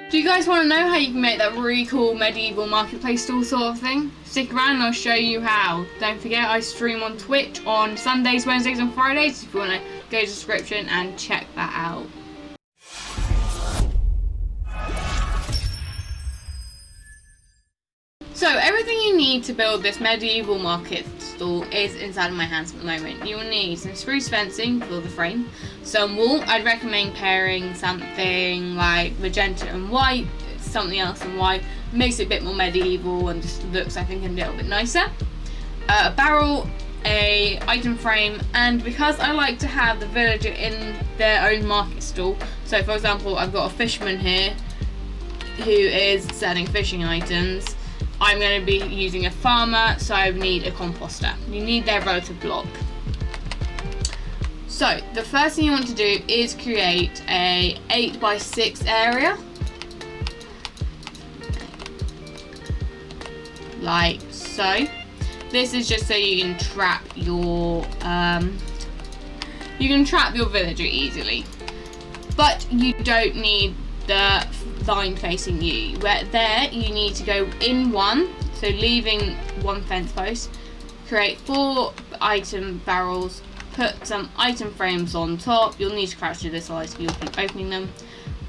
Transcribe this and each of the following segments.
Do you guys want to know how you can make that really cool medieval marketplace stall sort of thing? Stick around and I'll show you how. Don't forget I stream on Twitch on Sundays, Wednesdays and Fridays if you want to go to the description and check that out. So everything you need to build this medieval market stall is inside of my hands at the moment. You will need some spruce fencing for the frame, some wool. I'd recommend pairing something like magenta and white, something else and white, makes it a bit more medieval and just looks, I think, a little bit nicer. A barrel, a item frame, and because I like to have the villager in their own market stall, so for example I've got a fisherman here who is selling fishing items. I'm going to be using a farmer, so I need a composter. You need their relative block. So the first thing you want to do is create a 8x6 area, like so. This is just so you can trap your villager easily, but you don't need the line facing you. Where there you need to go in one, so leaving one fence post, create 4 item barrels, put some item frames on top. You'll need to crouch to the side so you'll keep opening them,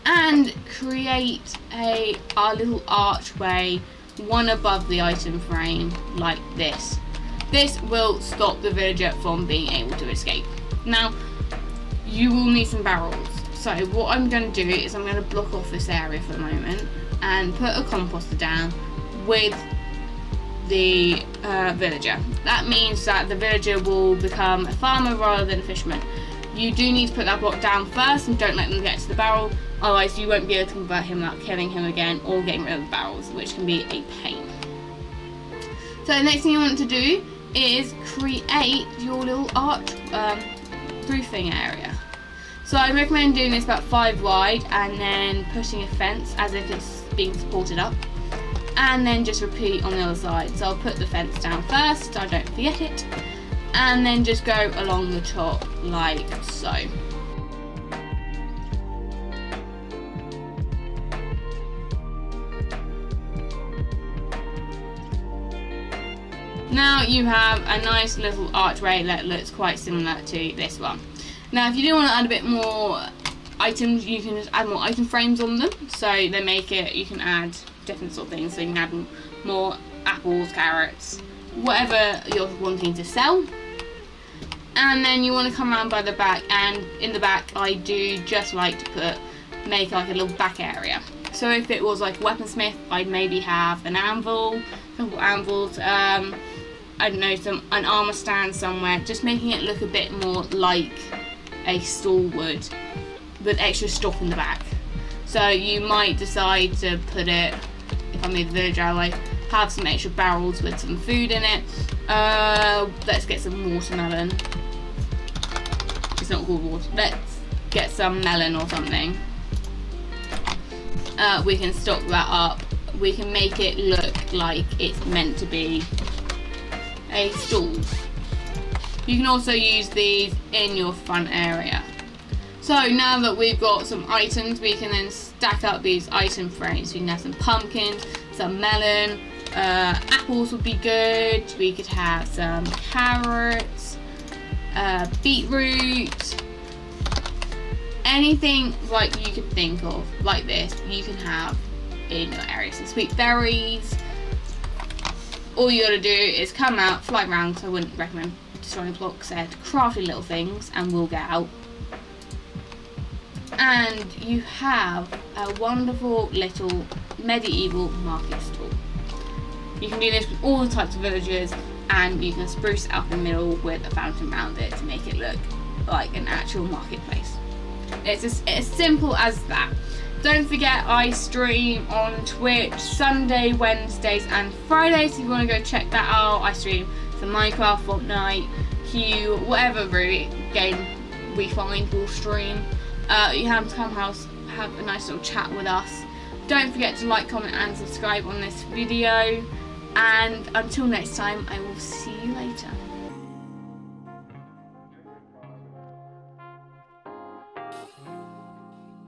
and create a little archway, one above the item frame, like this. This will stop the villager from being able to escape. Now you will need some barrels. So what I'm going to do is I'm going to block off this area for the moment and put a composter down with the villager. That means that the villager will become a farmer rather than a fisherman. You do need to put that block down first and don't let them get to the barrel, otherwise you won't be able to convert him without killing him again or getting rid of the barrels, which can be a pain. So the next thing you want to do is create your little arch roofing area. So I recommend doing this about 5 wide and then putting a fence as if it's being supported up, and then just repeat on the other side. So I'll put the fence down first so I don't forget it, and then just go along the top like so. Now you have a nice little archway that looks quite similar to this one. Now if you do want to add a bit more items, you can just add more item frames on them, so they make it, you can add different sort of things, so you can add more apples, carrots, whatever you're wanting to sell. And then you want to come around by the back, and in the back I do just like to make like a little back area. So if it was like a weaponsmith, I'd maybe have an anvil, a couple anvils, I don't know, an armor stand somewhere, just making it look a bit more like a stall would, with extra stock in the back. So you might decide to put it, if I made the villager ally, have some extra barrels with some food in it. Let's get some watermelon. It's not called water. Let's get some melon or something. We can stock that up. We can make it look like it's meant to be a stall. You can also use these in your front area. So now that we've got some items, we can then stack up these item frames. We can have some pumpkins, some melon, apples would be good. We could have some carrots, beetroot, anything like you could think of like this you can have in your area. Some sweet berries. All you gotta do is come out, fly around, because I wouldn't recommend destroying the block, because they're crafty little things and will get out. And you have a wonderful little medieval market stall. You can do this with all the types of villagers, and you can spruce it up in the middle with a fountain around it to make it look like an actual marketplace. It's as simple as that. Don't forget I stream on Twitch Sunday, Wednesdays and Fridays. If you want to go check that out, I stream some Minecraft, Fortnite, Q, whatever game we find we'll stream. You have to come house, have a nice little chat with us. Don't forget to like, comment and subscribe on this video. And until next time, I will see you later.